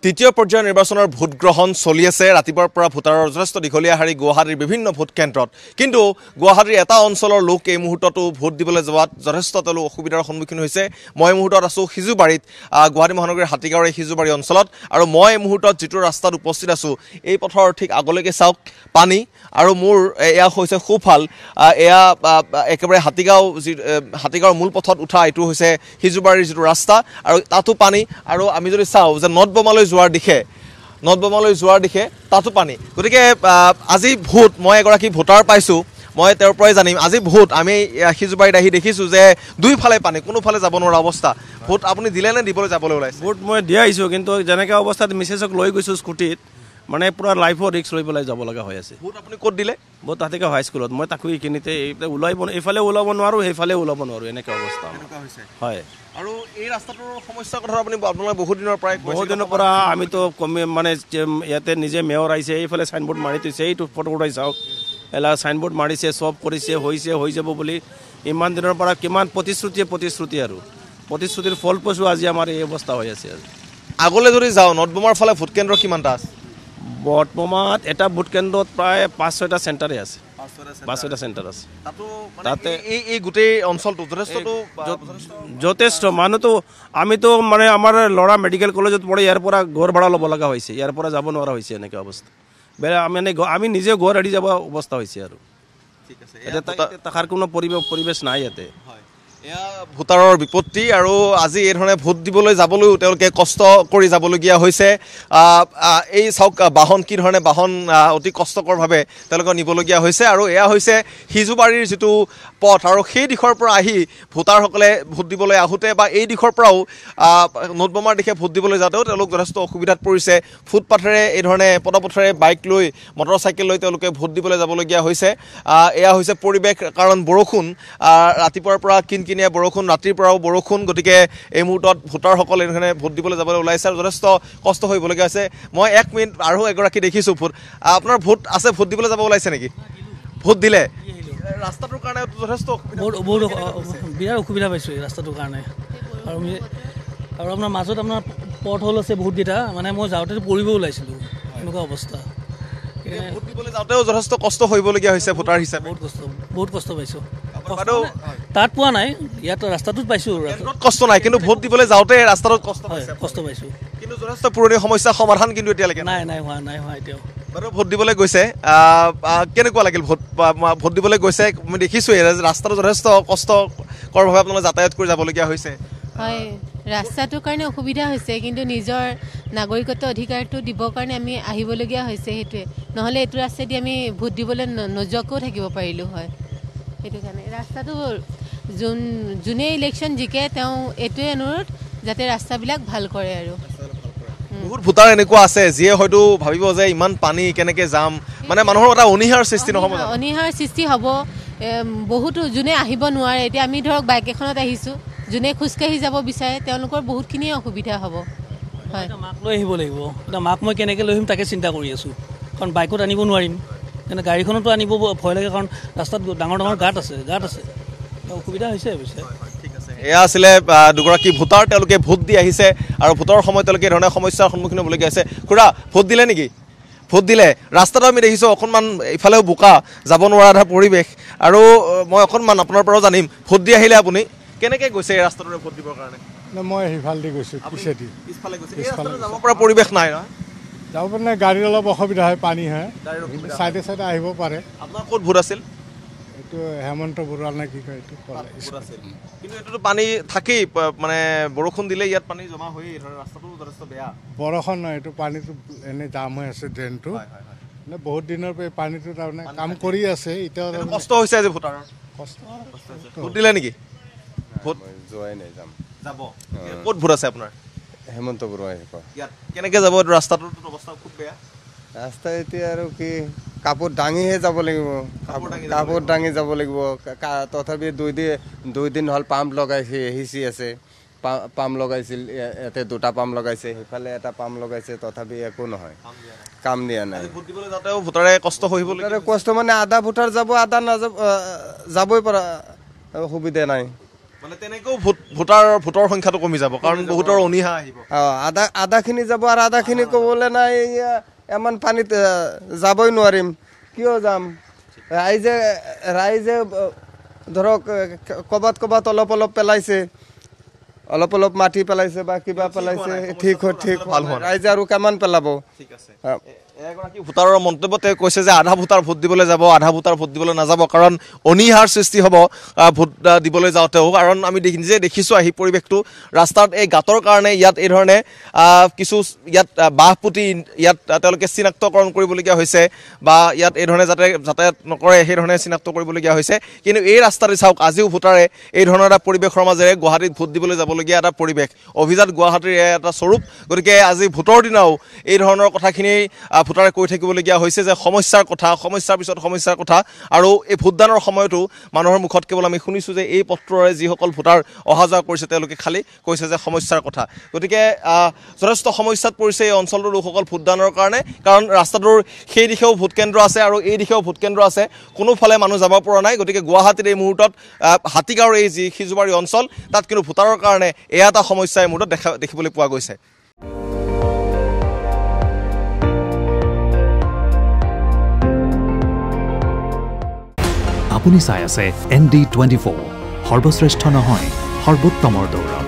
তৃতীয় পৰ্যায়ৰ নিৰ্বাচনৰ ভোট গ্ৰহণ চলি আছে ৰাতিপুৱাৰ পৰা ভোটাৰৰ যথেষ্ট দীঘলীয়া শাৰী গুৱাহাটীৰ বিভিন্ন ভোট কেন্দ্ৰত কিন্তু গুৱাহাটীৰ এটা অঞ্চলৰ লোক এই মুহূৰ্ততো ভোট দিবলৈ যোৱাত যথেষ্ট তেওঁলোক অসুবিধাৰ সন্মুখীন হৈছে মই এই মুহূৰ্তত আছোঁ সিজুবাৰীত গুৱাহাটী মহানগৰীৰ হাতীগাঁৱৰ এই সিজুবাৰী অঞ্চলত আৰু মই এই মুহূৰ্তত যিটো ৰাস্তাত উপস্থিত আছোঁ এই পথৰ ঠিক আগলৈকে চাওক পানী আৰু মোৰ এয়া হৈছে সোঁফাল এয়া একেবাৰে হাতীগাঁৱৰ মূল পথত উঠা এইটো হৈছে সিজুবাৰীৰ যিটো ৰাস্তা আৰু তাতো পানী আৰু আমি যদি চাওঁ যে নদবমালৈ যোৱাৰ দিশে তাতো পানী গতিকে আজি ভোট মই এগৰাকী ভোটাৰ পাইছোঁ মই তেওঁৰ পৰাই জানিম আজি ভোট আমি সিজুবাৰীত আহি দেখিছোঁ যে দুইফালে পানী কোনোফালে যাব নোৱাৰা অৱস্থা ভোট আপুনি দিলে নে দিবলৈ যাবলৈ ওলাইছে ভোট মই দিয়া আহিছোঁ কিন্তু যেনেকৈ অৱস্থাত মিছেছক লৈ গৈছোঁ স্কুটিত মানে পুৰা লাইফৰ ৰিক্স লৈ পেলাই যাব লগা হৈ আছে ভোট আপুনি ক'ত দিলে ভোট হাতীগাঁও হাইস্কুলত মই তাকো এইখিনিতে এইফালে ওলাব নোৱাৰোঁ সেইফালে ওলাব নোৱাৰোঁ এনেকৈ অৱস্থা হয় আৰু এই ৰাস্তাটোৰ সমস্যাৰ কথা আপোনালোকে বহুত দিনৰ পৰা আমিতো মানে ইয়াতে নিজে মেয়ৰ আহিছে এইফালে চাইনবোৰ্ড মাৰি থৈছে এইটো ফটো উঠাই চাওক এলা চাইনবোৰ্ড মাৰিছে চব কৰিছে হৈ যাব বুলি ইমান দিনৰ পৰা কিমান প্ৰতিশ্ৰুতি আৰু প্ৰতিশ্ৰুতিৰ ফল পাইছোঁ আজি আমাৰ এই অৱস্থা হৈ আছে আগলৈ যদি যাওঁ নদবমাৰ ফালে ভোট কেন্দ্ৰ কিমানটা আছে বৰ্তমানত এটা ভোট কেন্দ্ৰত প্ৰায় 5-6টা চেণ্টাৰে আছে 5-6টা চেণ্টাৰ আছে তাতে এই গোটেই অঞ্চলটো যথেষ্ট মানুহটো আমিতো মানে আমাৰ ল'ৰা মেডিকেল কলেজত পঢ়ি ইয়াৰ পৰা ঘৰ ভাড়া ল'ব লগা হৈছে ইয়াৰ পৰা যাব নোৱাৰা হৈছে এনেকৈ অৱস্থা আমি নিজে ঘৰ এৰি যাব অৱস্থা হৈছে আৰু থকাৰ কোনো পৰিৱেশ নাই ইয়াতে এয়া ভোটাৰৰ বিপত্তি আৰু আজি এই ধৰণে ভোট দিবলৈ যাবলৈও তেওঁলোকে কষ্ট কৰি যাবলগীয়া হৈছে এই চাওক বাহন কি ধৰণে বাহন অতি কষ্টকৰভাৱে তেওঁলোকক নিবলগীয়া হৈছে আৰু এয়া হৈছে সিজুবাৰীৰ যিটো পথ আৰু সেই দিশৰ পৰা আহি ভোটাৰসকলে ভোট দিবলৈ আহোঁতে বা এই দিশৰ পৰাও নদবমাৰ দিশে ভোট দিবলৈ যাওঁতেও তেওঁলোক যথেষ্ট অসুবিধাত পৰিছে ফুটপাথেৰে এই ধৰণে পদপথেৰে বাইক লৈ মটৰচাইকেল লৈ তেওঁলোকে ভোট দিবলৈ যাবলগীয়া হৈছে এয়া হৈছে পৰিৱেশ কাৰণ বৰষুণ ৰাতিপুৱাৰ পৰা কিনকিনীয়া বৰষুণ ৰাতিৰ পৰাও বৰষুণ গতিকে এই মুহূৰ্তত ভোটাৰসকলে এনেধৰণে ভোট দিবলৈ যাবলৈ ওলাইছে আৰু যথেষ্ট কষ্ট হ'বলগীয়া হৈছে মই 1 মিনিট আৰু এগৰাকী দেখিছোঁ আপোনাৰ ভোট আছে ভোট দিবলৈ যাব ওলাইছে নেকি ভোট দিলে ৰাস্তাটোৰ কাৰণে যথেষ্ট বিৰাট অসুবিধা পাইছোঁ এই ৰাস্তাটোৰ কাৰণে আৰু আপোনাৰ মাজত আপোনাৰ পথ হ'ল আছে বহুতকেইটা মানে মই যাওঁতে পৰিব ওলাইছিলোঁ এনেকুৱা অৱস্থা ভোট দিবলৈ যাওঁতেও যথেষ্ট কষ্ট হ'বলগীয়া হৈছে ভোটাৰ হিচাপে বহুত কষ্ট পাইছোঁ তাত পোৱা নাই ইয়াত ৰাস্তাটোত পাইছোঁ কষ্ট নাই কিন্তু ভোট দিবলৈ যাওঁতে ৰাস্তাটোত কষ্ট পাইছোঁ কিন্তু যথেষ্ট পুৰণি সমস্যা সমাধান কিন্তু এতিয়ালৈকে নাই হোৱা এতিয়াও বাৰু ভোট দিবলৈ গৈছে কেনেকুৱা লাগিল ভোট দিবলৈ গৈছে মই দেখিছোঁ ৰাস্তাটো যথেষ্ট কষ্টকৰভাৱে আপোনালোকে যাতায়াত কৰি যাবলগীয়া হৈছে হয় ৰাস্তাটোৰ কাৰণে অসুবিধা হৈছে কিন্তু নিজৰ নাগৰিকত্ব অধিকাৰটো দিবৰ কাৰণে আমি আহিবলগীয়া হৈছে সেইটোৱে নহ'লে এইটো ৰাস্তাইদি আমি ভোট দিবলৈ নোযোৱাকৈও থাকিব পাৰিলোঁ হয় সেইটো কাৰণে ৰাস্তাটো যোনে ইলেকশ্যন জিকে তেওঁ এইটোৱে অনুৰোধ যাতে ৰাস্তাবিলাক ভাল কৰে আৰু বহুত ভোটাৰ এনেকুৱা আছে যিয়ে হয়তো ভাবিব যে ইমান পানী কেনেকৈ যাম মানে মানুহৰ এটা অনীহাৰ সৃষ্টি নহ'ব অনীহাৰ সৃষ্টি হ'ব বহুতো যোনে আহিব নোৱাৰে এতিয়া আমি ধৰক বাইক এখনত আহিছোঁ যোনে খোজকাঢ়ি যাব বিচাৰে তেওঁলোকৰ বহুতখিনিয়ে অসুবিধা হ'ব হয় মাক লৈ আহিব লাগিব এতিয়া মাক মই কেনেকৈ লৈ আহিম তাকে চিন্তা কৰি আছোঁ কাৰণ বাইকত আনিব নোৱাৰিম তেনে গাড়ীখনতো আনিব ভয় লাগে কাৰণ ৰাস্তাত ডাঙৰ গাঁত আছে অসুবিধা হৈছে অৱশ্যে এয়া আছিলে দুগৰাকী ভোটাৰ তেওঁলোকে ভোট দি আহিছে আৰু ভোটৰ সময়ত তেওঁলোকে এই ধৰণে সমস্যাৰ সন্মুখীন হ'বলগীয়া হৈছে খুৰা ভোট দিলে নেকি ভোট দিলে ৰাস্তাটো আমি দেখিছোঁ অকণমান ইফালেও বোকা যাব নোৱাৰা এটা পৰিৱেশ আৰু মই অকণমান আপোনাৰ পৰাও জানিম ভোট দি আহিলে আপুনি কেনেকৈ গৈছে এই ৰাস্তাটোৰে ভোট দিবৰ কাৰণে মই সিফালে দি গৈছোঁ পিছফালে যাব পৰা পৰিৱেশ নাই ন যাব পৰা নাই গাড়ীৰ অলপ অসুবিধা হয় পানী হয় চাইডে আহিব পাৰে আপোনাৰ ক'ত ভোট আছিল এইটো হেমন্ত বৰুৱা নে কি কয় এইটো কিন্তু এইটোতো পানী থাকেই মানে বৰষুণ দিলে ইয়াত পানী জমা হয়েই ৰাস্তাটো যথেষ্ট বেয়া বৰষুণ নহয় এইটো পানীটো এনেই জাম হৈ আছে ড্ৰেইনটো মানে বহুত দিনৰ পৰা পানীটো তাৰমানে কাম কৰি আছে এতিয়া কষ্ট হৈছে আজি ভোটাৰৰ ভোট দিলে নেকি ভোট যোৱাই নাই যাব ক'ত ভোট আছে আপোনাৰ হেমন্ত বৰুৱা ইয়াত কেনেকৈ যাব এইটো ৰাস্তাটোৰ অৱস্থা খুব বেয়া ৰাস্তা এতিয়া আৰু কি কাপোৰ দাঙিহে যাব লাগিব কাপোৰ দাঙি যাব লাগিব তথাপি দুই দিন হ'ল পাম্প লগাইছে সিঁচি আছে পাম্প লগাইছিল ইয়াতে 2টা পাম্প লগাইছে সিফালে এটা পাম্প লগাইছে তথাপি একো নহয় কাম দিয়া নাই ভোট দিবলৈ যাওঁতেও ভোটাৰে কষ্ট হৈবলগীয়া কষ্ট মানে আধা ভোটাৰ যাব আধা নাযাব যাবই পৰা সুবিধা নাই মানে তেনেকৈ ভোটৰ সংখ্যাটো কমি যাব কাৰণ বহুতৰ অনীহা আহিব আধাখিনি যাব আৰু আধাখিনি ক'বলৈ নাই ইমান পানীত যাবই নোৱাৰিম কিয় যাম ৰাইজে ধৰক ক'ৰবাত অলপ পেলাইছে অলপ মাটি পেলাইছে বা কিবা পেলাইছে ঠিক ভাল হোৱা ৰাইজে আৰু কিমান পেলাব ঠিক আছে এগৰাকী ভোটাৰৰ মন্তব্যতে কৈছে যে আধা ভোটাৰ ভোট দিবলৈ যাব আধা ভোটাৰ ভোট দিবলৈ নাযাব কাৰণ অনীহাৰ সৃষ্টি হ'ব ভোট দিবলৈ যাওঁতেও কাৰণ আমি নিজে দেখিছোঁ আহি পৰিৱেশটো ৰাস্তাত এই গাঁতৰ কাৰণে ইয়াত এই ধৰণে কিছু ইয়াত বাঁহ পুতি ইয়াত তেওঁলোকে চিনাক্তকৰণ কৰিবলগীয়া হৈছে বা ইয়াত এই ধৰণে যাতে যাতায়াত নকৰে সেই ধৰণে চিনাক্ত কৰিবলগীয়া হৈছে কিন্তু এই ৰাস্তাতে চাওক আজিও ভোটাৰে এই ধৰণৰ এটা পৰিৱেশৰ মাজেৰে গুৱাহাটীত ভোট দিবলৈ যাবলগীয়া এটা পৰিৱেশ অভিজাত গুৱাহাটীৰ এটা স্বৰূপ গতিকে আজি ভোটৰ দিনাও এই ধৰণৰ কথাখিনি ভোটাৰে কৈ থাকিবলগীয়া হৈছে যে সমস্যাৰ পিছত সমস্যাৰ কথা আৰু এই ভোটদানৰ সময়তো মানুহৰ মুখত কেৱল আমি শুনিছোঁ যে এই পত্ৰৰে যিসকল ভোটাৰ অহা যোৱা কৰিছে তেওঁলোকে খালি কৈছে যে সমস্যাৰ কথা গতিকে যথেষ্ট সমস্যাত পৰিছে এই অঞ্চলটোৰ লোকসকল ভোটদানৰ কাৰণে কাৰণ ৰাস্তাটোৰ সেই দিশেও ভোটকেন্দ্ৰ আছে আৰু এই দিশেও ভোটকেন্দ্ৰ আছে কোনোফালে মানুহ যাব পৰা নাই গতিকে গুৱাহাটীত এই মুহূৰ্তত হাতীগাঁৱৰ এই যি সিজুবাৰী অঞ্চল তাত কিন্তু ভোটাৰৰ কাৰণে এয়া এটা সমস্যা এই মুহূৰ্তত দেখিবলৈ পোৱা গৈছে আপুনি চাই আছে ND24 সৰ্বশ্ৰেষ্ঠ নহয় সৰ্বোত্তমৰ দৌৰ